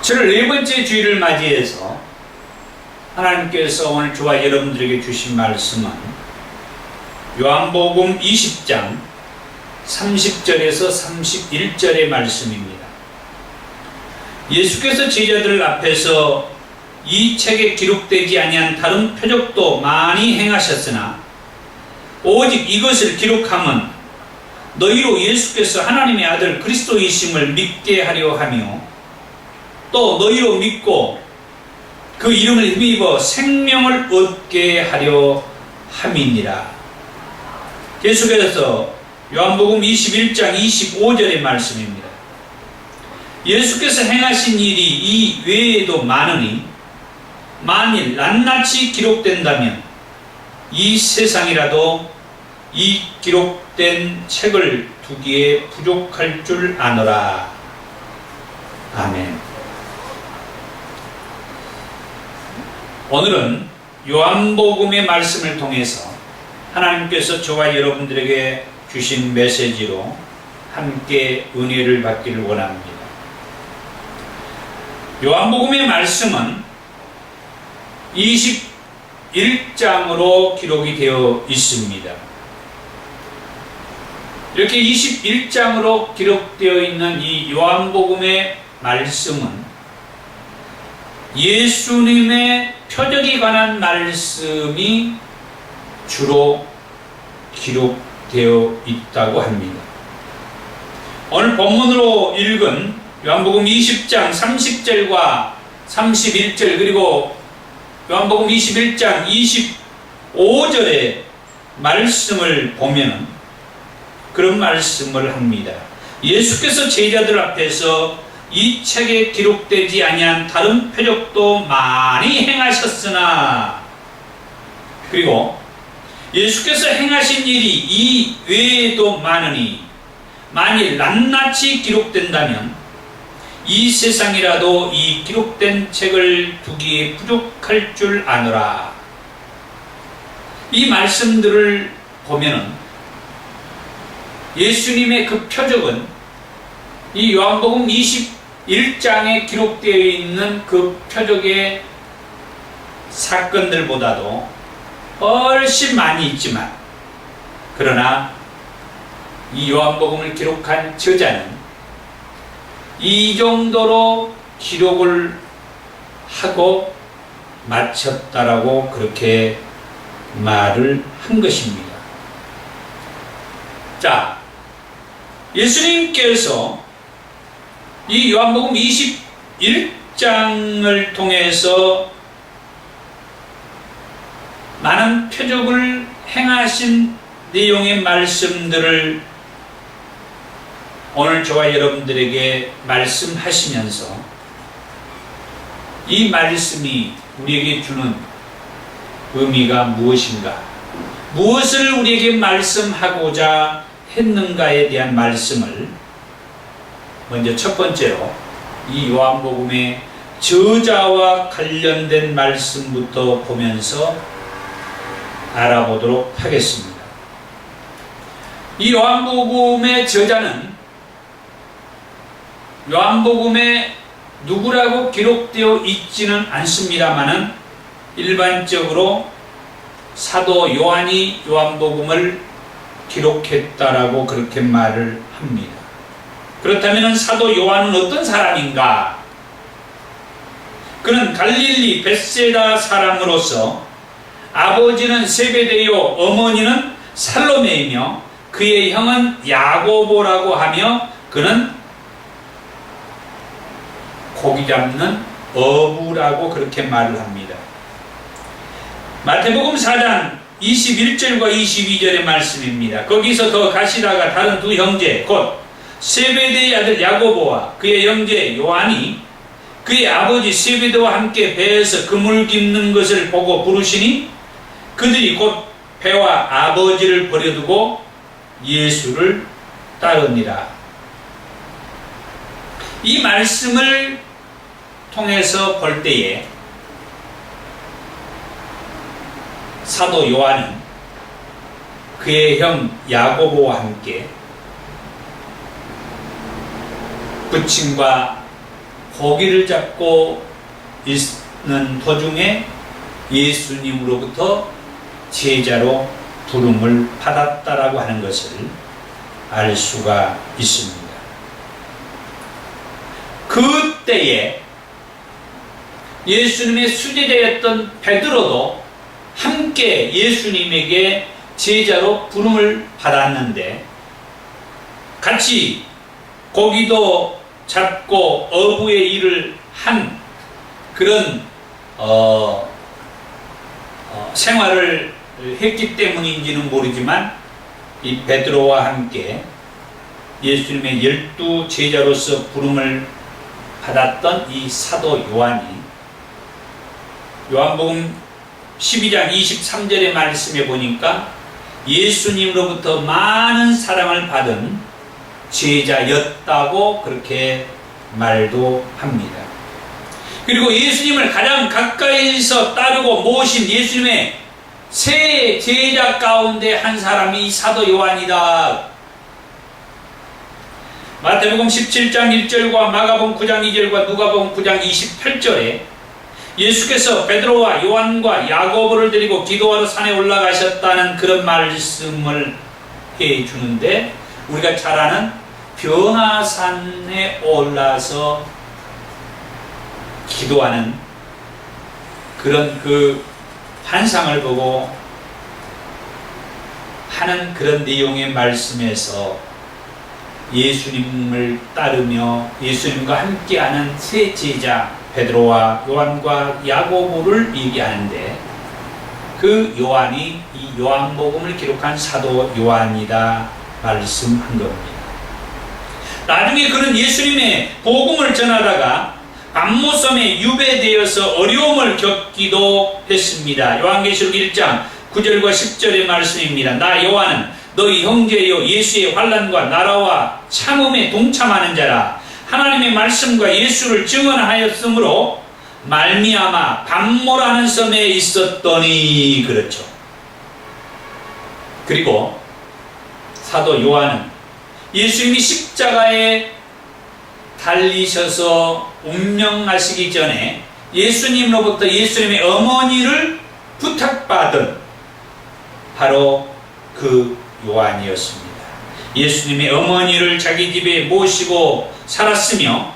7월 네 번째 주일을 맞이해서 하나님께서 오늘 저와 여러분들에게 주신 말씀은 요한복음 20장 30절에서 31절의 말씀입니다. 예수께서 제자들 앞에서 이 책에 기록되지 아니한 다른 표적도 많이 행하셨으나 오직 이것을 기록함은 너희로 예수께서 하나님의 아들 그리스도이심을 믿게 하려 하며 또 너희로 믿고 그 이름을 힘입어 생명을 얻게 하려 함이니라. 계속해서 요한복음 21장 25절의 말씀입니다. 예수께서 행하신 일이 이 외에도 많으니 만일 낱낱이 기록된다면 이 세상이라도 이 기록된 책을 두기에 부족할 줄 아노라. 아멘. 오늘은 요한복음의 말씀을 통해서 하나님께서 저와 여러분들에게 주신 메시지로 함께 은혜를 받기를 원합니다. 요한복음의 말씀은 21장으로 기록이 되어 있습니다. 이렇게 21장으로 기록되어 있는 이 요한복음의 말씀은 예수님의 표적에 관한 말씀이 주로 기록되어 있다고 합니다. 오늘 본문으로 읽은 요한복음 20장 30절과 31절 그리고 요한복음 21장 25절의 말씀을 보면 그런 말씀을 합니다. 예수께서 제자들 앞에서 이 책에 기록되지 아니한 다른 표적도 많이 행하셨으나 그리고 예수께서 행하신 일이 이 외에도 많으니 만일 낱낱이 기록된다면 이 세상이라도 이 기록된 책을 두기에 부족할 줄 아노라. 이 말씀들을 보면은 예수님의 그 표적은 이 요한복음 21장에 기록되어 있는 그 표적의 사건들보다도 훨씬 많이 있지만 그러나 이 요한복음을 기록한 저자는 이 정도로 기록을 하고 마쳤다라고 그렇게 말을 한 것입니다. 자, 예수님께서 이 요한복음 21장을 통해서 많은 표적을 행하신 내용의 말씀들을 오늘 저와 여러분들에게 말씀하시면서 이 말씀이 우리에게 주는 의미가 무엇인가, 무엇을 우리에게 말씀하고자 했는가에 대한 말씀을 먼저 첫 번째로 이 요한복음의 저자와 관련된 말씀부터 보면서 알아보도록 하겠습니다. 이 요한복음의 저자는 요한복음에 누구라고 기록되어 있지는 않습니다만은 일반적으로 사도 요한이 요한복음을 기록했다라고 그렇게 말을 합니다. 그렇다면 사도 요한은 어떤 사람인가? 그는 갈릴리 벳세다 사람으로서 아버지는 세베데요, 어머니는 살로메이며 그의 형은 야고보라고 하며 그는 고기 잡는 어부라고 그렇게 말을 합니다. 마태복음 4장 21절과 22절의 말씀입니다. 거기서 더 가시다가 다른 두 형제 곧 세베대의 아들 야고보와 그의 형제 요한이 그의 아버지 세베대와 함께 배에서 그물 깁는 것을 보고 부르시니 그들이 곧 배와 아버지를 버려두고 예수를 따르니라. 이 말씀을 통해서 볼 때에 사도 요한은 그의 형 야고보와 함께 부친과 고기를 잡고 있는 도중에 예수님으로부터 제자로 부름을 받았다라고 하는 것을 알 수가 있습니다. 그때에 예수님의 수제자였던 베드로도 함께 예수님에게 제자로 부름을 받았는데 같이 고기도 잡고 어부의 일을 한 그런 생활을 했기 때문인지는 모르지만 이 베드로와 함께 예수님의 12 제자로서 부름을 받았던 이 사도 요한이 요한복음 12장 23절의 말씀에 보니까 예수님으로부터 많은 사랑을 받은 제자였다고 그렇게 말도 합니다. 그리고 예수님을 가장 가까이서 따르고 모신 예수님의 세 제자 가운데 한 사람이 이 사도 요한이다. 마태복음 17장 1절과 마가복음 9장 2절과 누가복음 9장 28절에 예수께서 베드로와 요한과 야고보를 데리고 기도하러 산에 올라가셨다는 그런 말씀을 해주는데 우리가 잘 아는 변화산에 올라서 기도하는 그런 그 환상을 보고 하는 그런 내용의 말씀에서 예수님을 따르며 예수님과 함께하는 세 제자 베드로와 요한과 야고보를 얘기하는데 그 요한이 이 요한복음을 기록한 사도 요한이다 말씀한 겁니다. 나중에 그는 예수님의 복음을 전하다가 감모섬에 유배되어서 어려움을 겪기도 했습니다. 요한계시록 1장 9절과 10절의 말씀입니다. 나 요한은 너희 형제요 예수의 환난과 나라와 참음에 동참하는 자라. 하나님의 말씀과 예수를 증언하였으므로 말미암아 밤모라는 섬에 있었더니 그렇죠. 그리고 사도 요한은 예수님이 십자가에 달리셔서 운명하시기 전에 예수님으로부터 예수님의 어머니를 부탁받은 바로 그 요한이었습니다. 예수님의 어머니를 자기 집에 모시고 살았으며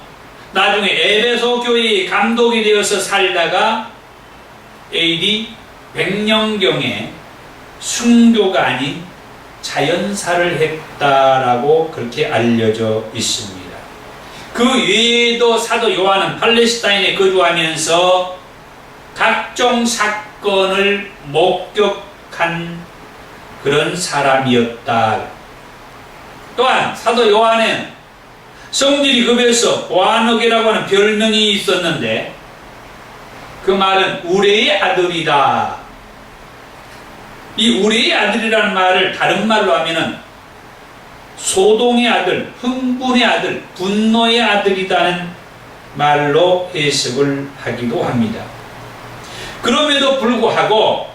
나중에 에베소 교회의 감독이 되어서 살다가 AD 100년경에 순교가 아닌 자연사를 했다라고 그렇게 알려져 있습니다. 그 외에도 사도 요한은 팔레스타인에 거주하면서 각종 사건을 목격한 그런 사람이었다. 또한 사도 요한은 성질이 급해서 보아너게라고 하는 별명이 있었는데 그 말은 우레의 아들이다. 이 우레의 아들이라는 말을 다른 말로 하면은 소동의 아들, 흥분의 아들, 분노의 아들이라는 말로 해석을 하기도 합니다. 그럼에도 불구하고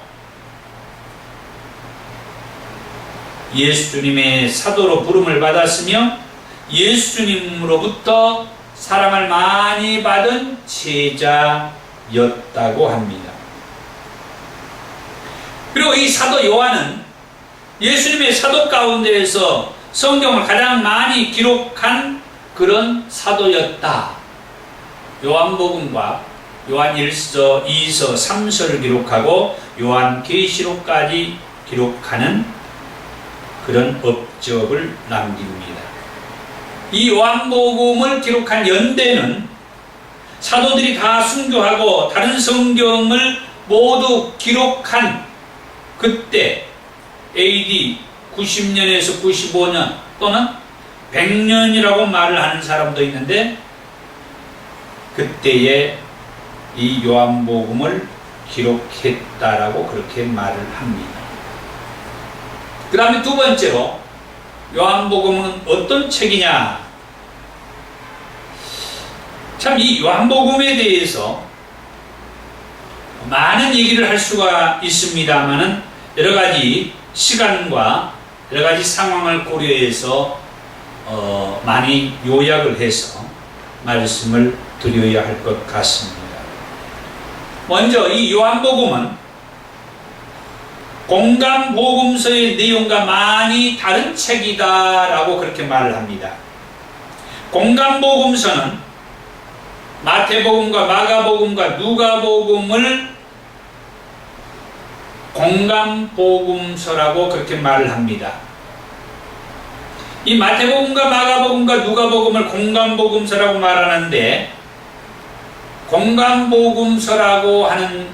예수님의 사도로 부름을 받았으며 예수님으로부터 사랑을 많이 받은 제자였다고 합니다. 그리고 이 사도 요한은 예수님의 사도 가운데에서 성경을 가장 많이 기록한 그런 사도였다. 요한복음과 요한 1서, 2서, 3서를 기록하고 요한 계시록까지 기록하는 그런 업적을 남깁니다. 이 요한복음을 기록한 연대는 사도들이 다 순교하고 다른 성경을 모두 기록한 그때 AD 90년에서 95년 또는 100년이라고 말을 하는 사람도 있는데 그때에 이 요한복음을 기록했다라고 그렇게 말을 합니다. 그 다음에 두 번째로 요한복음은 어떤 책이냐? 참 이 요한복음에 대해서 많은 얘기를 할 수가 있습니다만은 여러 가지 시간과 여러 가지 상황을 고려해서 많이 요약을 해서 말씀을 드려야 할 것 같습니다. 먼저 이 요한복음은 공간복음서의 내용과 많이 다른 책이다라고 그렇게 말을 합니다. 공간복음서는 마태복음과 마가복음과 누가복음을 공간복음서라고 그렇게 말을 합니다. 이 마태복음과 마가복음과 누가복음을 공간복음서라고 말하는데, 공간복음서라고 하는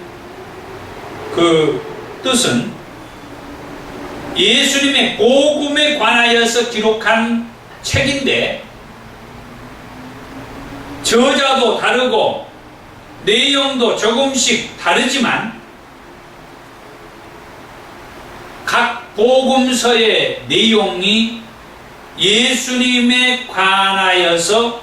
그 뜻은 예수님의 복음에 관하여서 기록한 책인데, 저자도 다르고 내용도 조금씩 다르지만 각 복음서의 내용이 예수님에 관하여서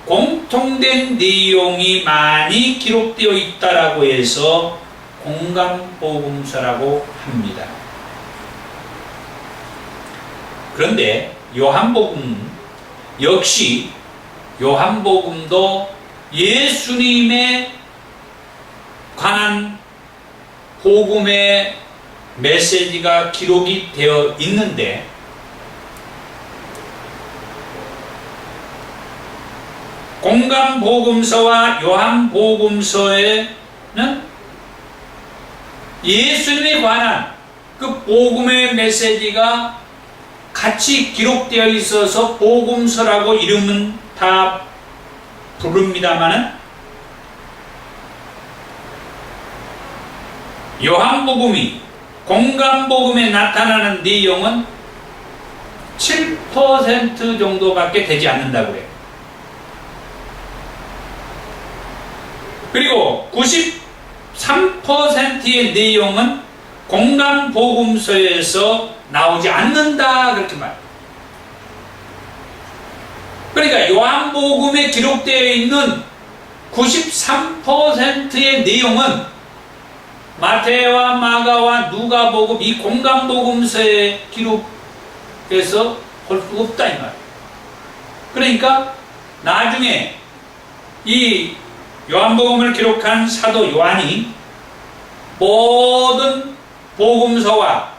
공통된 내용이 많이 기록되어 있다라고 해서 공간복음서라고 합니다. 그런데 요한복음 역시 요한복음도 예수님에 관한 복음의 메시지가 기록이 되어 있는데, 공간복음서와 요한복음서에는 예수님에 관한 그 복음의 메시지가 같이 기록되어 있어서 복음서라고 이름은 다 부릅니다마는, 요한복음이 공간복음에 나타나는 내용은 7% 정도밖에 되지 않는다고 해요. 그리고 93%의 내용은 공간복음서에서 나오지 않는다, 그렇게 말해요. 그러니까 요한복음에 기록되어 있는 93%의 내용은 마태와 마가와 누가복음, 이 공간복음서에 기록해서 볼 수 없다, 이 말이에요. 그러니까 나중에 이 요한복음을 기록한 사도 요한이 모든 복음서와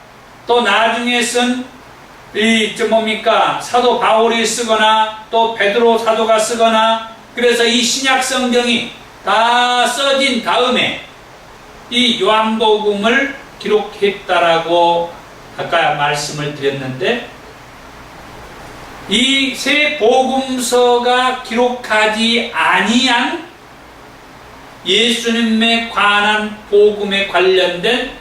또 나중에 쓴 사도 바울이 쓰거나 또 베드로 사도가 쓰거나, 그래서 이 신약 성경이 다 써진 다음에 이 요한복음을 기록했다라고 아까 말씀을 드렸는데, 이 세 복음서가 기록하지 아니한 예수님에 관한 복음에 관련된,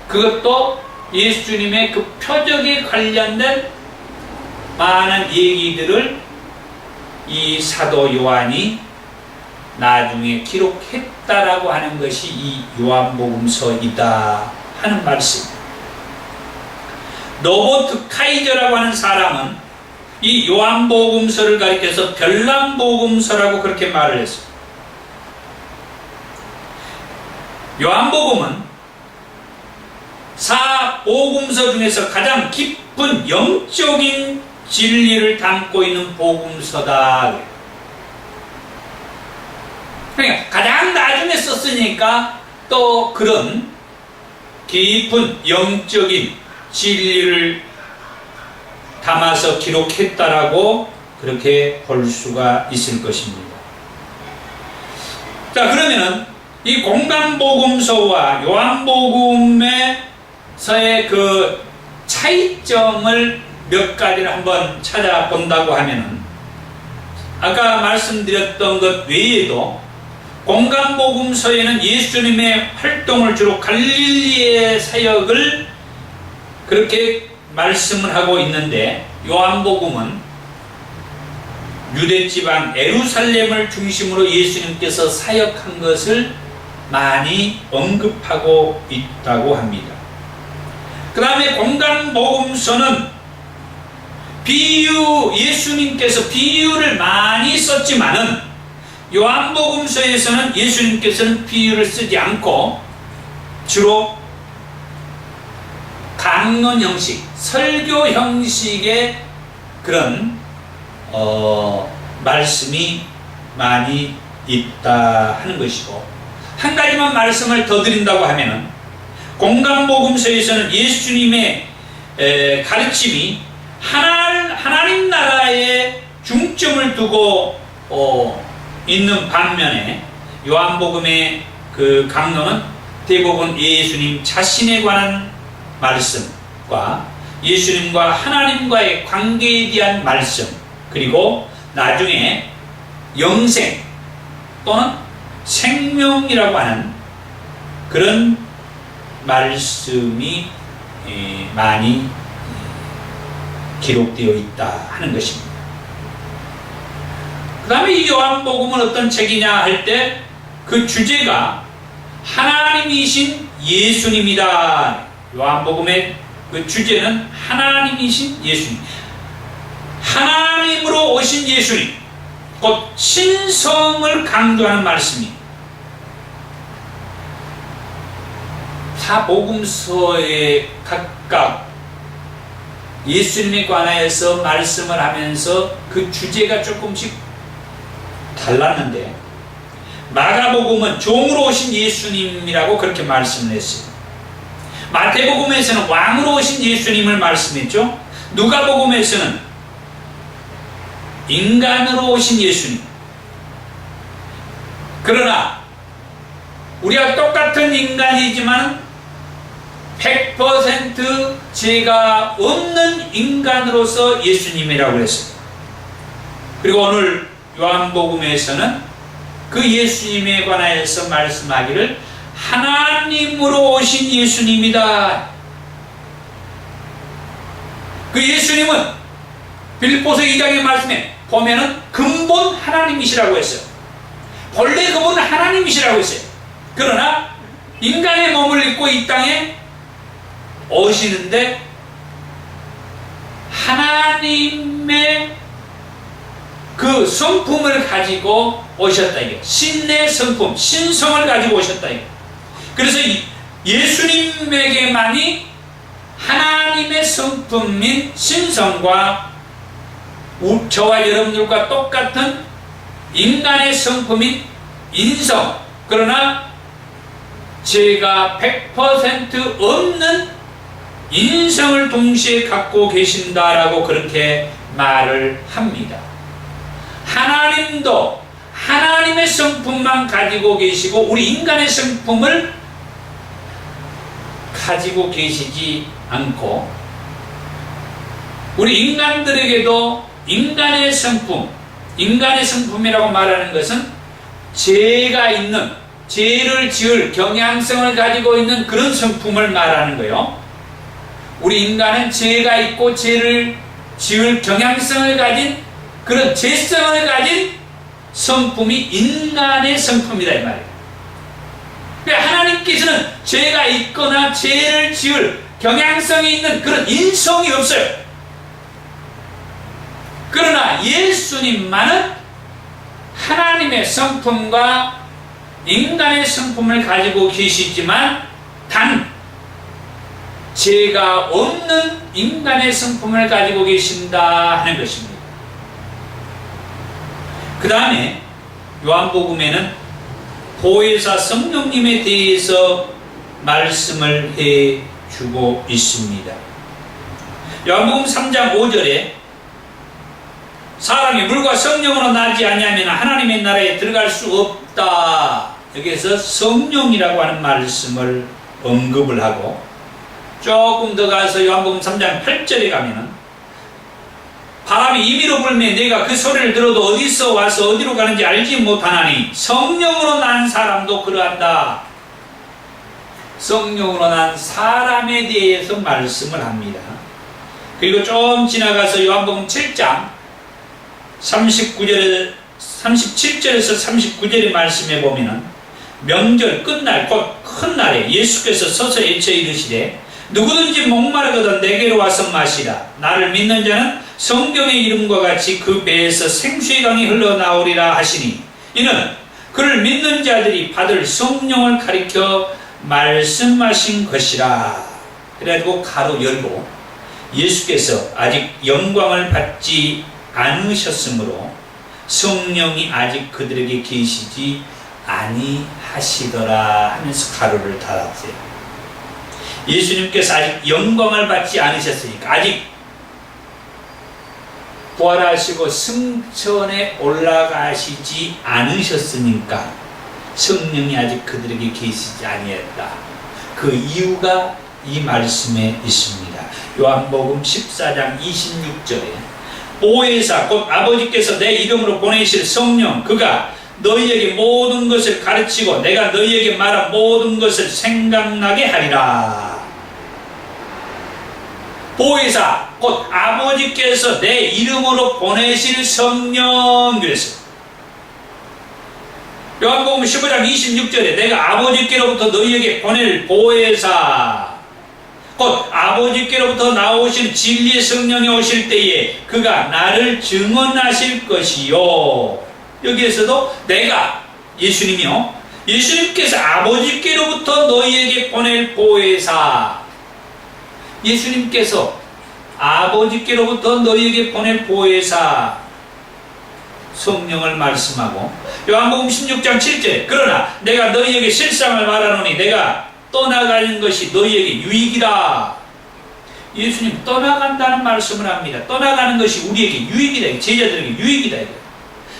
그것도 예수님의 그 표적에 관련된 많은 얘기들을 이 사도 요한이 나중에 기록했다라고 하는 것이 이 요한복음서이다 하는 말씀. 로버트 카이저라고 하는 사람은 이 요한복음서를 가리켜서 별난복음서라고 그렇게 말을 했어요. 요한복음은 복음서 중에서 가장 깊은 영적인 진리를 담고 있는 복음서다. 그러니까 가장 나중에 썼으니까 또 그런 깊은 영적인 진리를 담아서 기록했다라고 그렇게 볼 수가 있을 것입니다. 자, 그러면은 이 공간복음서와 요한복음에서의 그 차이점을 몇 가지를 한번 찾아본다고 하면은, 아까 말씀드렸던 것 외에도 공간복음서에는 예수님의 활동을 주로 갈릴리의 사역을 그렇게 말씀을 하고 있는데, 요한복음은 유대지방 예루살렘을 중심으로 예수님께서 사역한 것을 많이 언급하고 있다고 합니다. 그 다음에 공간복음서는 예수님께서 비유를 많이 썼지만은, 요한복음서에서는 예수님께서는 비유를 쓰지 않고 주로 강론 형식, 설교 형식의 그런 말씀이 많이 있다 하는 것이고, 한 가지만 말씀을 더 드린다고 하면은 공간복음서에서는 예수님의 가르침이 하나님 나라에 중점을 두고 있는 반면에 요한복음의 그 강론은 대부분 예수님 자신에 관한 말씀과 예수님과 하나님과의 관계에 대한 말씀, 그리고 나중에 영생 또는 생명이라고 하는 그런 말씀이 많이 기록되어 있다 하는 것입니다. 그 다음에 이 요한복음은 어떤 책이냐 할 때 그 주제가 하나님이신 예수님이다. 요한복음의 그 주제는 하나님이신 예수님, 하나님으로 오신 예수님, 곧 신성을 강조하는 말씀이 사복음서에 각각 예수님에 관하여서 말씀을 하면서 그 주제가 조금씩 달랐는데, 마가복음은 종으로 오신 예수님이라고 그렇게 말씀을 했어요. 마태복음에서는 왕으로 오신 예수님을 말씀했죠. 누가복음에서는 인간으로 오신 예수님. 그러나 우리가 똑같은 인간이지만 100% 죄가 없는 인간으로서 예수님이라고 했어요. 그리고 오늘 요한복음에서는 그 예수님에 관하여서 말씀하기를 하나님으로 오신 예수님이다. 그 예수님은 빌립보서 2장의 말씀에 보면은 근본 하나님이시라고 했어요. 본래 그분은 하나님이시라고 했어요. 그러나 인간의 몸을 입고 이 땅에 오시는데 하나님의 그 성품을 가지고 오셨다 이게, 신의 성품, 신성을 가지고 오셨다 이게. 그래서 예수님에게만이 하나님의 성품인 신성과 저와 여러분들과 똑같은 인간의 성품인 인성, 그러나 죄가 100% 없는 인성을 동시에 갖고 계신다라고 그렇게 말을 합니다. 하나님도 하나님의 성품만 가지고 계시고 우리 인간의 성품을 가지고 계시지 않고, 우리 인간들에게도 인간의 성품, 인간의 성품이라고 말하는 것은 죄가 있는, 죄를 지을 경향성을 가지고 있는 그런 성품을 말하는 거예요. 우리 인간은 죄가 있고 죄를 지을 경향성을 가진 그런 죄성을 가진 성품이 인간의 성품이다 이 말이에요. 그러니까 하나님께서는 죄가 있거나 죄를 지을 경향성이 있는 그런 인성이 없어요. 그러나 예수님만은 하나님의 성품과 인간의 성품을 가지고 계시지만 단 죄가 없는 인간의 성품을 가지고 계신다 하는 것입니다. 그 다음에 요한복음에는 보혜사 성령님에 대해서 말씀을 해주고 있습니다. 요한복음 3장 5절에 사람이 물과 성령으로 나지 아니하면 하나님의 나라에 들어갈 수 없다. 여기에서 성령이라고 하는 말씀을 언급을 하고, 조금 더 가서 요한복음 3장 8절에 가면은 바람이 임의로 불매 내가 그 소리를 들어도 어디서 와서 어디로 가는지 알지 못하나니 성령으로 난 사람도 그러한다. 성령으로 난 사람에 대해서 말씀을 합니다. 그리고 좀 지나가서 요한복음 7장 37절에서 39절의 말씀에 보면은 명절 끝날 곧 큰 날에 예수께서 서서 외쳐 이르시되 누구든지 목마르거든 내게로 와서 마시라. 나를 믿는 자는 성경의 이름과 같이 그 배에서 생수의 강이 흘러나오리라 하시니 이는 그를 믿는 자들이 받을 성령을 가리켜 말씀하신 것이라. 그래가지고 가로 열고 예수께서 아직 영광을 받지 않으셨으므로 성령이 아직 그들에게 계시지 아니하시더라 하면서 가로를 닫았어요. 예수님께서 아직 영광을 받지 않으셨으니까, 아직 부활하시고 승천에 올라가시지 않으셨으니까 성령이 아직 그들에게 계시지 아니했다. 그 이유가 이 말씀에 있습니다. 요한복음 14장 26절에 보혜사 곧 아버지께서 내 이름으로 보내실 성령 그가 너희에게 모든 것을 가르치고 내가 너희에게 말한 모든 것을 생각나게 하리라. 보혜사 곧 아버지께서 내 이름으로 보내실 성령 그랬어요. 요한복음 15장 26절에 내가 아버지께로부터 너희에게 보낼 보혜사 곧 아버지께로부터 나오신 진리의 성령이 오실 때에 그가 나를 증언하실 것이요. 여기에서도 내가 예수님이요, 예수님께서 아버지께로부터 너희에게 보낼 보혜사, 예수님께서 아버지께로부터 너희에게 보낼 보혜사 성령을 말씀하고, 요한복음 16장 7절 그러나 내가 너희에게 실상을 말하노니 내가 떠나가는 것이 너희에게 유익이라. 예수님 떠나간다는 말씀을 합니다. 떠나가는 것이 우리에게 유익이다, 제자들에게 유익이다.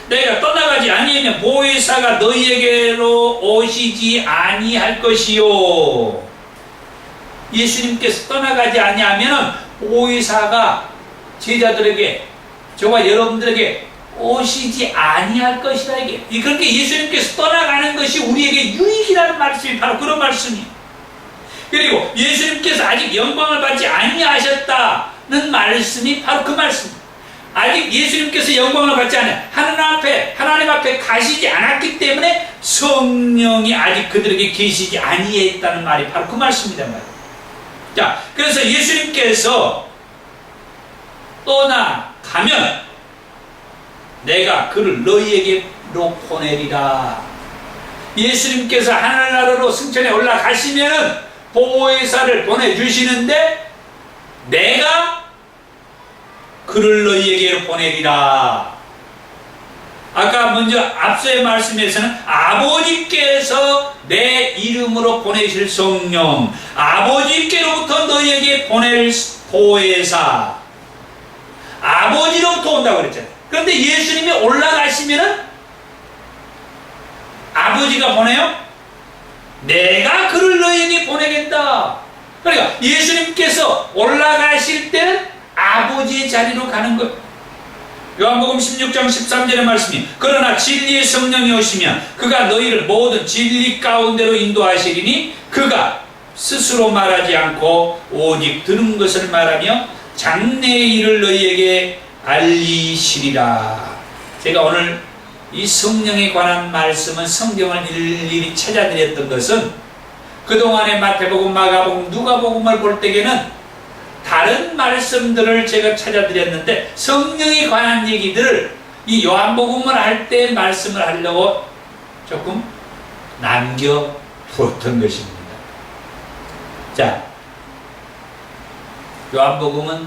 내가 떠나가지 아니하면 보혜사가 너희에게로 오시지 아니할 것이요. 예수님께서 떠나가지 아니하면 보혜사가 제자들에게, 저와 여러분들에게 오시지 아니할 것이다. 이게 그러니까 예수님께서 떠나가는 것이 우리에게 유익이라는 말씀이 바로 그런 말씀이에요. 그리고 예수님께서 아직 영광을 받지 아니하셨다는 말씀이 바로 그 말씀입니다. 아직 예수님께서 영광을 받지 않아요. 하나님 앞에 가시지 않았기 때문에 성령이 아직 그들에게 계시지 아니했다는 말이 바로 그 말씀이란 말이에요. 자, 그래서 예수님께서 떠나가면 내가 그를 너희에게로 보내리라. 예수님께서 하늘나라로 승천에 올라가시면 보혜사를 보내주시는데 내가 그를 너희에게로 보내리라. 아까 먼저 앞서의 말씀에서는 아버지께서 내 이름으로 보내실 성령, 아버지께로부터 너희에게 보낼 보혜사, 아버지로부터 온다고 그랬잖아요. 그런데 예수님이 올라가시면은 아버지가 보내요? 내가 그를 너희에게 보내겠다. 그러니까 예수님께서 올라가실 때는 아버지의 자리로 가는 거예요. 요한복음 16장 13절의 말씀이 그러나 진리의 성령이 오시면 그가 너희를 모든 진리 가운데로 인도하시리니 그가 스스로 말하지 않고 오직 들은 것을 말하며 장래의 일을 너희에게 알리시리라. 제가 오늘 이 성령에 관한 말씀은 성경을 일일이 찾아드렸던 것은 그동안의 마태복음, 마가복음, 누가복음을 볼 때에는 다른 말씀들을 제가 찾아드렸는데 성령에 관한 얘기들을 이 요한복음을 할 때 말씀을 하려고 조금 남겨두었던 것입니다. 자, 요한복음은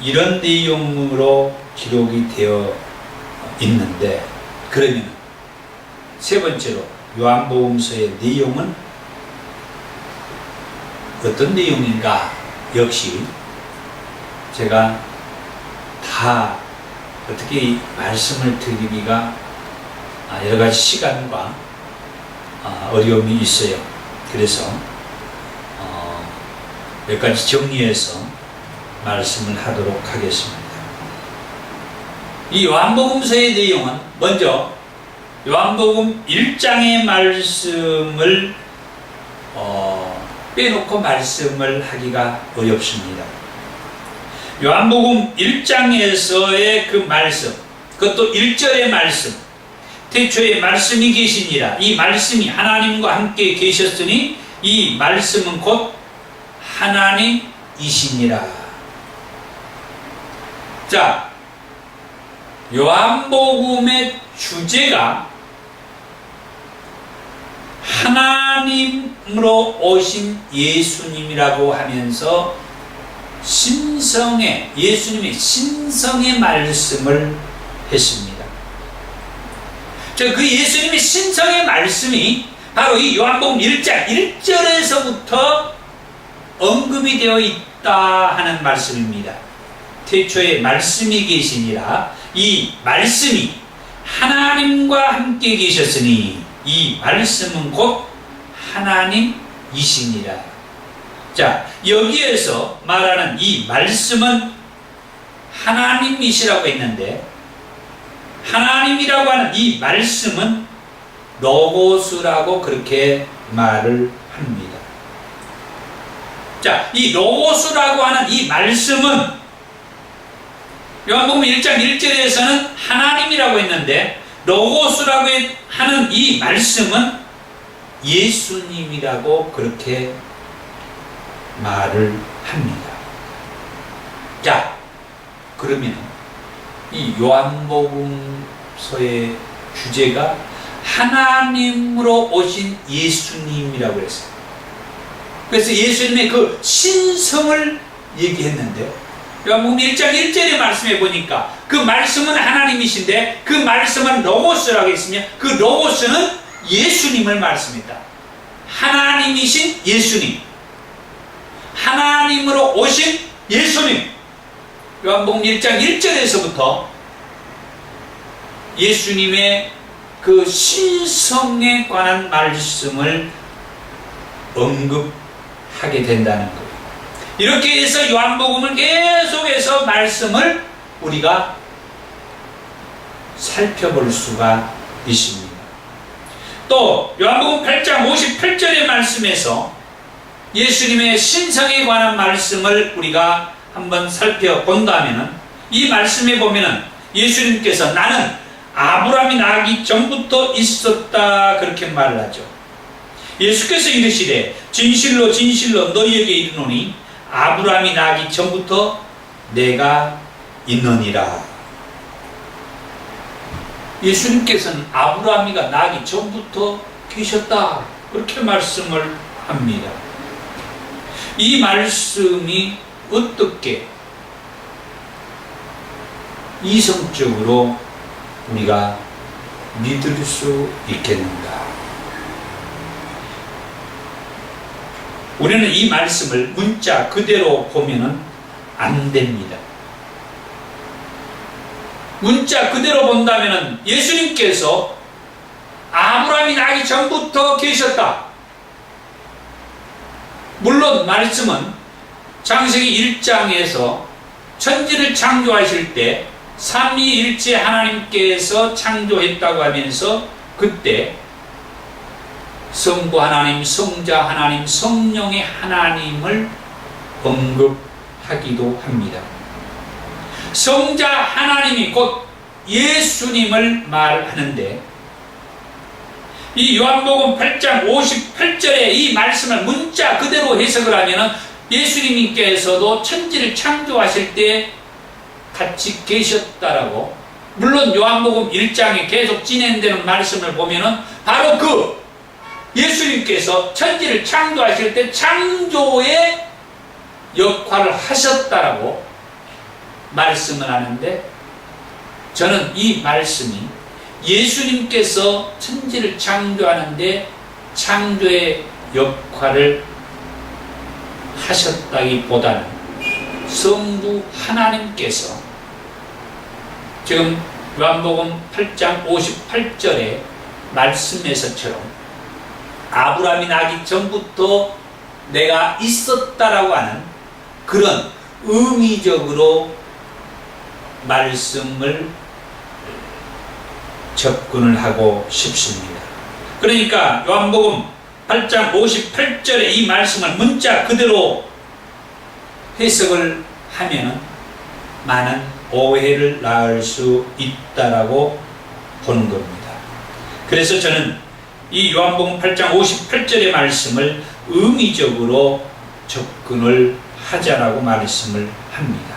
이런 내용으로 기록이 되어 있는데, 그러면 세 번째로 요한복음서의 내용은 어떤 내용인가? 역시 제가 다 어떻게 말씀을 드리기가 여러가지 시간과 어려움이 있어요. 그래서 몇 가지 정리해서 말씀을 하도록 하겠습니다. 이 요한복음서의 내용은 먼저 요한복음 1장의 말씀을 빼놓고 말씀을 하기가 어렵습니다. 요한복음 1장에서의 그 말씀, 그것도 1절의 말씀, 태초에 말씀이 계시니라. 이 말씀이 하나님과 함께 계셨으니 이 말씀은 곧 하나님이시니라. 자, 요한복음의 주제가 하나님으로 오신 예수님이라고 하면서 예수님의 신성의 말씀을 했습니다. 그 예수님의 신성의 말씀이 바로 이 요한복음 1장 1절에서부터 언급이 되어 있다 하는 말씀입니다. 태초에 말씀이 계시니라. 이 말씀이 하나님과 함께 계셨으니 이 말씀은 곧 하나님이시니라. 자, 여기에서 말하는 이 말씀은 하나님이시라고 했는데, 하나님이라고 하는 이 말씀은 로고스라고 그렇게 말을 합니다. 자, 이 로고스라고 하는 이 말씀은 요한복음 1장 1절에서는 하나님이라고 했는데, 로고스라고 하는 이 말씀은 예수님이라고 그렇게 말을 합니다. 자, 그러면 이 요한복음서의 주제가 하나님으로 오신 예수님이라고 했어요. 그래서 예수님의 그 신성을 얘기했는데요. 요한복음 1장 1절의 말씀에 보니까 그 말씀은 하나님이신데 그 말씀은 로고스라고 했으며 그 로고스는 예수님을 말씀했다. 하나님이신 예수님, 하나님으로 오신 예수님. 요한복음 1장 1절에서부터 예수님의 그 신성에 관한 말씀을 언급하게 된다는 거예요. 이렇게 해서 요한복음을 계속해서 말씀을 우리가 살펴볼 수가 있습니다. 또 요한복음 8장 58절의 말씀에서 예수님의 신성에 관한 말씀을 우리가 한번 살펴본다면, 이 말씀에 보면은 예수님께서 나는 아브라함이 나기 전부터 있었다 그렇게 말을 하죠. 예수께서 이르시되 진실로 진실로 너희에게 이르노니 아브라함이 나기 전부터 내가 있느니라. 예수님께서는 아브라함이가 나기 전부터 계셨다 그렇게 말씀을 합니다. 이 말씀이 어떻게 이성적으로 우리가 믿을 수 있겠는가? 우리는 이 말씀을 문자 그대로 보면은 안 됩니다. 문자 그대로 본다면은 예수님께서 아브라함이 나기 전부터 계셨다. 물론 말씀은 창세기 1장에서 천지를 창조하실 때 삼위일체 하나님께서 창조했다고 하면서 그때 성부 하나님, 성자 하나님, 성령의 하나님을 언급하기도 합니다. 성자 하나님이 곧 예수님을 말하는데, 이 요한복음 8장 58절에 이 말씀을 문자 그대로 해석을 하면은 예수님께서도 천지를 창조하실 때 같이 계셨다라고, 물론 요한복음 1장에 계속 진행되는 말씀을 보면은 바로 그 예수님께서 천지를 창조하실 때 창조의 역할을 하셨다라고 말씀을 하는데, 저는 이 말씀이 예수님께서 천지를 창조하는데 창조의 역할을 하셨다기보다는 성부 하나님께서 지금 요한복음 8장 58절의 말씀에서처럼 아브라함이 나기 전부터 내가 있었다라고 하는 그런 의미적으로 말씀을 접근을 하고 싶습니다. 그러니까 요한복음 8장 58절의 이 말씀을 문자 그대로 해석을 하면 많은 오해를 낳을 수 있다라고 보는 겁니다. 그래서 저는 이 요한복음 8장 58절의 말씀을 의미적으로 접근을 하자라고 말씀을 합니다.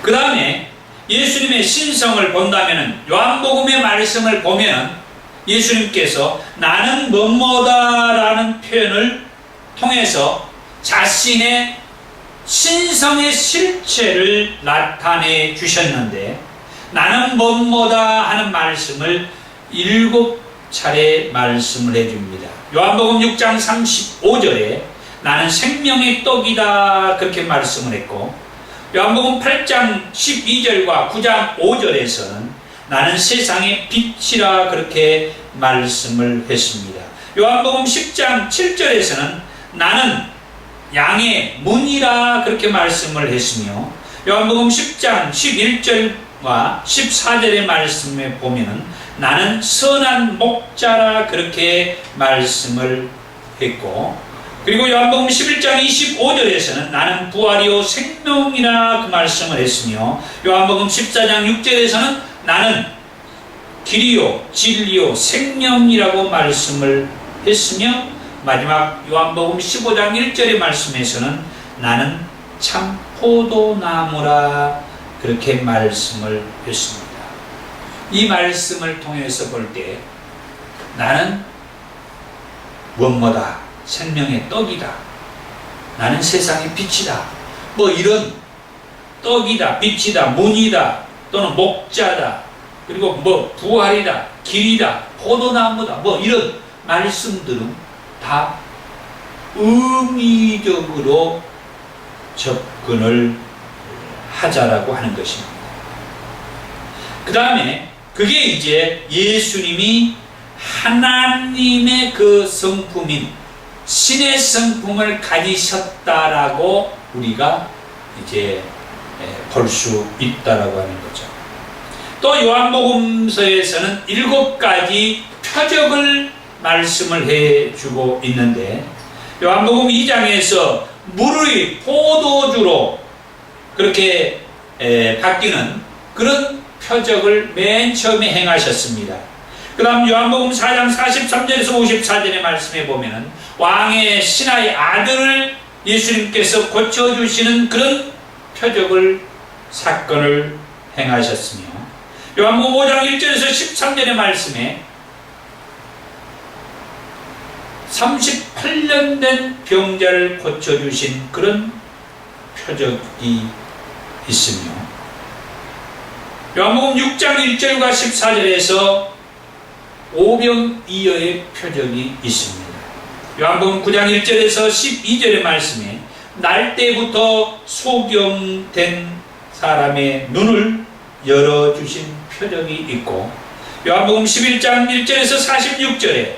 그 다음에 예수님의 신성을 본다면 요한복음의 말씀을 보면 예수님께서 나는 뭐뭐다라는 표현을 통해서 자신의 신성의 실체를 나타내 주셨는데, 나는 뭐뭐다 하는 말씀을 7차례 말씀을 해줍니다. 요한복음 6장 35절에 나는 생명의 떡이다 그렇게 말씀을 했고, 요한복음 8장 12절과 9장 5절에서는 나는 세상의 빛이라 그렇게 말씀을 했습니다. 요한복음 10장 7절에서는 나는 양의 문이라 그렇게 말씀을 했으며, 요한복음 10장 11절과 14절의 말씀에 보면은 나는 선한 목자라 그렇게 말씀을 했고, 그리고 요한복음 11장 25절에서는 나는 부활이요 생명이라 그 말씀을 했으며, 요한복음 14장 6절에서는 나는 길이요 진리요 생명이라고 말씀을 했으며, 마지막 요한복음 15장 1절의 말씀에서는 나는 참 포도나무라 그렇게 말씀을 했습니다. 이 말씀을 통해서 볼 때 나는 무엇보다 생명의 떡이다, 나는 세상의 빛이다, 뭐 이런 떡이다, 빛이다, 문이다, 또는 목자다, 그리고 뭐 부활이다, 길이다, 포도나무다, 뭐 이런 말씀들은 다 의미적으로 접근을 하자라고 하는 것입니다. 그 다음에 그게 이제 예수님이 하나님의 그 성품인 신의 성품을 가지셨다라고 우리가 이제 볼 수 있다라고 하는 거죠. 또 요한복음서에서는 7가지 표적을 말씀을 해주고 있는데, 요한복음 2장에서 물의 포도주로 그렇게 바뀌는 그런 표적을 맨 처음에 행하셨습니다. 그 다음 요한복음 4장 43절에서 54절의 말씀에 보면은 왕의 신하의 아들을 예수님께서 고쳐주시는 그런 표적을, 사건을 행하셨으며, 요한복음 5장 1절에서 13절의 말씀에 38년 된 병자를 고쳐주신 그런 표적이 있으며, 요한복음 6장 1절과 14절에서 오병이어의 표적이 있습니다. 요한복음 9장 1절에서 12절의 말씀에 날 때부터 소경된 사람의 눈을 열어주신 표적이 있고, 요한복음 11장 1절에서 46절에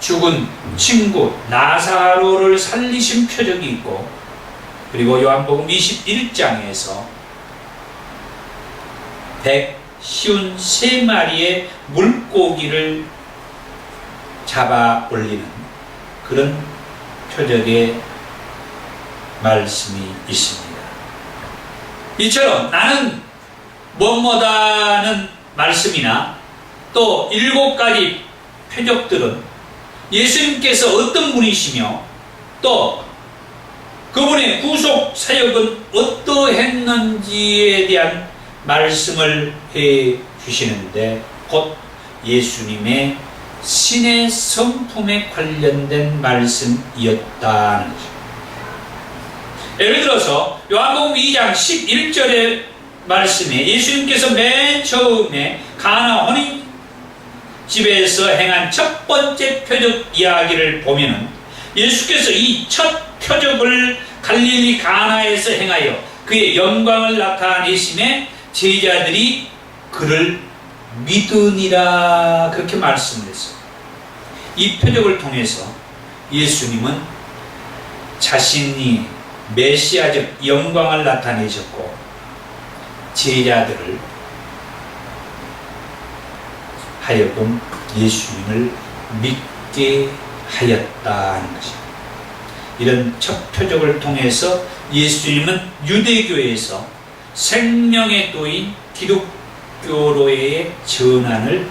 죽은 친구 나사로를 살리신 표적이 있고, 그리고 요한복음 21장에서 153마리의 물고기를 잡아 올리는 그런 표적의 말씀이 있습니다. 이처럼 나는 뭐뭐다는 말씀이나 또 7가지 표적들은 예수님께서 어떤 분이시며 또 그분의 구속 사역은 어떠했는지에 대한 말씀을 해 주시는데, 곧 예수님의 신의 성품에 관련된 말씀이었다는 것입니다. 예를 들어서 요한복음 2장 11절의 말씀에 예수님께서 맨 처음에 가나 혼인집에서 행한 첫 번째 표적 이야기를 보면은, 예수께서 이 첫 표적을 갈릴리 가나에서 행하여 그의 영광을 나타내심에 제자들이 그를 믿으니라 그렇게 말씀을 했어요. 이 표적을 통해서 예수님은 자신이 메시아적 영광을 나타내셨고, 제자들을 하여금 예수님을 믿게 하였다는 것입니다. 이런 첫 표적을 통해서 예수님은 유대교에서 생명의 도인 기독교로의 전환을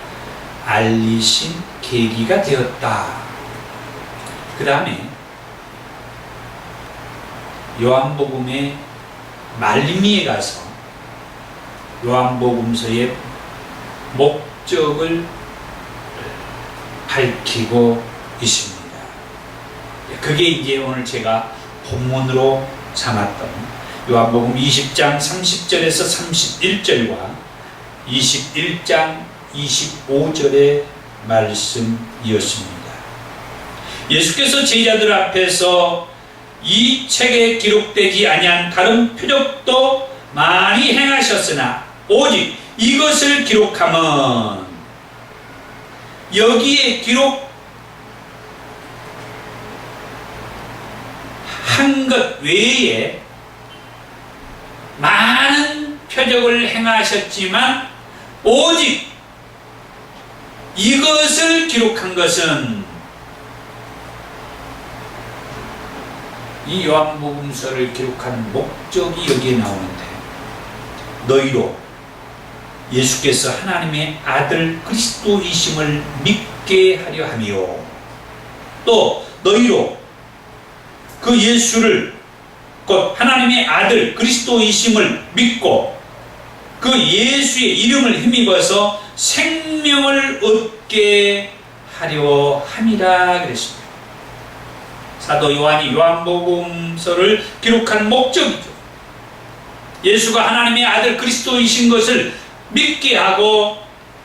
알리신 계기가 되었다. 그 다음에 요한복음의 말미에 가서 요한복음서의 목적을 밝히고 있습니다. 그게 이제 오늘 제가 본문으로 삼았던 요한복음 20장 30절에서 31절과 21장 25절의 말씀이었습니다. 예수께서 제자들 앞에서 이 책에 기록되지 아니한 다른 표적도 많이 행하셨으나 오직 이것을 기록함은 여기에 기록한 것 외에 많은 표적을 행하셨지만 오직 이것을 기록한 것은 이 요한복음서를 기록한 목적이 여기에 나오는데 너희로 예수께서 하나님의 아들 그리스도이심을 믿게 하려 하며 또 너희로 그 예수를 곧 하나님의 아들 그리스도이심을 믿고 그 예수의 이름을 힘입어서 생명을 얻게 하려 함이라 그랬습니다. 사도 요한이 요한복음서를 기록한 목적이죠. 예수가 하나님의 아들 그리스도이신 것을 믿게 하고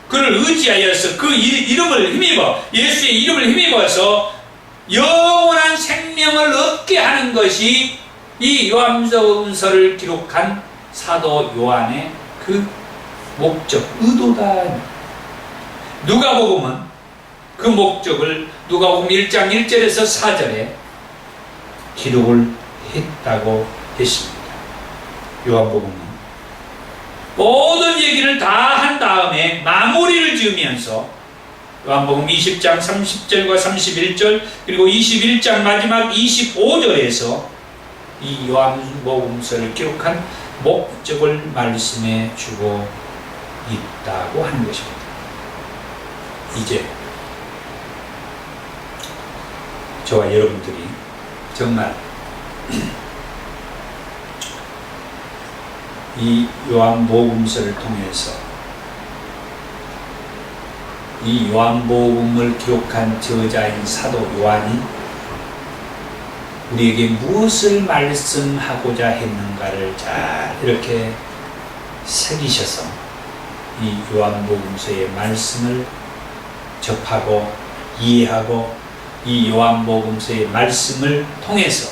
그를 의지하여서 그 이름을 힘입어 예수의 이름을 힘입어서 영원한 생명을 얻게 하는 것이 이 요한복음서를 기록한 사도 요한의 그 목적, 의도다. 누가복음은 그 목적을 누가복음 1장 1절에서 4절에 기록을 했다고 했습니다. 요한복음은 모든 얘기를 다 한 다음에 마무리를 지으면서 요한복음 20장 30절과 31절 그리고 21장 마지막 25절에서 이 요한복음서를 기록한 목적을 말씀해 주고 있다고 하는 것입니다. 이제 저와 여러분들이 정말 이 요한복음서를 통해서 이 요한복음을 기록한 저자인 사도 요한이 우리에게 무엇을 말씀하고자 했는가를 잘 이렇게 새기셔서 이 요한복음서의 말씀을 접하고 이해하고 이 요한복음서의 말씀을 통해서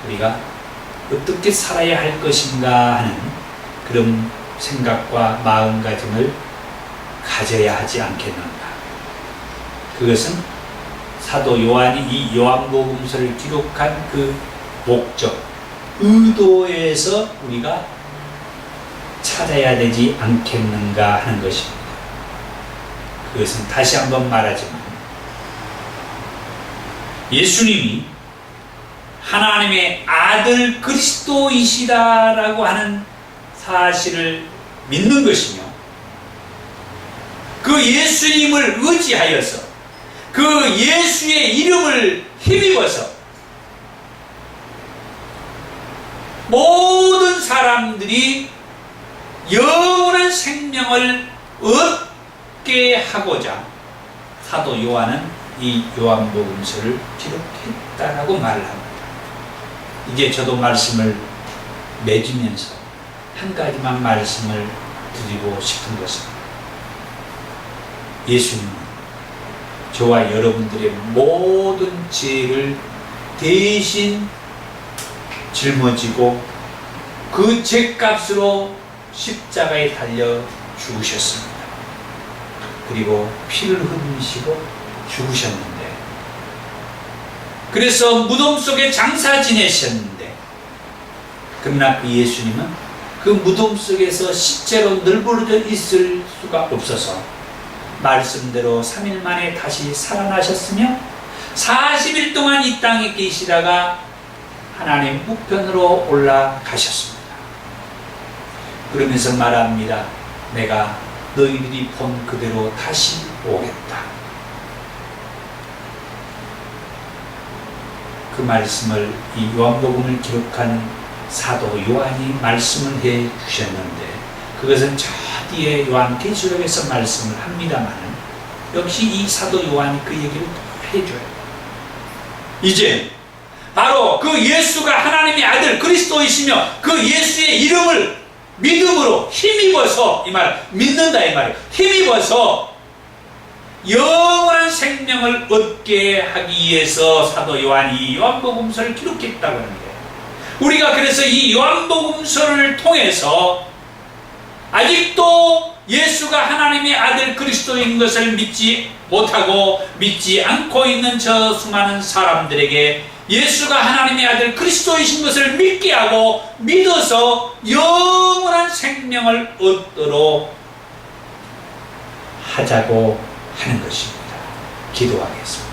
우리가 어떻게 살아야 할 것인가 하는 그런 생각과 마음가짐을 가져야 하지 않겠는가. 그것은 사도 요한이 이 요한복음서를 기록한 그 목적, 의도에서 우리가 찾아야 되지 않겠는가 하는 것입니다. 그것은 다시 한번 말하지만 예수님이 하나님의 아들 그리스도이시다라고 하는 사실을 믿는 것이며 그 예수님을 의지하여서 그 예수의 이름을 힘입어서 모든 사람들이 영원한 생명을 얻게 하고자 사도 요한은 이 요한복음서를 기록했다라고 말을 합니다. 이제 저도 말씀을 맺으면서 한 가지만 말씀을 드리고 싶은 것은 예수님은 저와 여러분들의 모든 죄를 대신 짊어지고 그 죄값으로 십자가에 달려 죽으셨습니다. 그리고 피를 흘리시고 죽으셨는데 그래서 무덤 속에 장사 지내셨는데 그러나 그 예수님은 그 무덤 속에서 시체로 널브러져 있을 수가 없어서 말씀대로 3일 만에 다시 살아나셨으며 40일 동안 이 땅에 계시다가 하나님 우편으로 올라가셨습니다. 그러면서 말합니다. 내가 너희들이 본 그대로 다시 오겠다. 그 말씀을 이 요한복음을 기록한 사도 요한이 말씀을 해 주셨는데 그것은 저 뒤에 요한계시록에서 말씀을 합니다만 역시 이 사도 요한이 그 얘기를 또 해줘요. 이제 바로 그 예수가 하나님의 아들 그리스도이시며 그 예수의 이름을 믿음으로 힘입어서, 이 말 믿는다 이 말이에요. 힘입어서 영원한 생명을 얻게 하기 위해서 사도 요한이 요한복음서를 기록했다고 하는 거예요. 우리가 그래서 이 요한복음서를 통해서 아직도 예수가 하나님의 아들 그리스도인 것을 믿지 못하고 믿지 않고 있는 저 수많은 사람들에게 예수가 하나님의 아들 그리스도이신 것을 믿게 하고 믿어서 영원한 생명을 얻도록 하자고 하는 것입니다. 기도하겠습니다.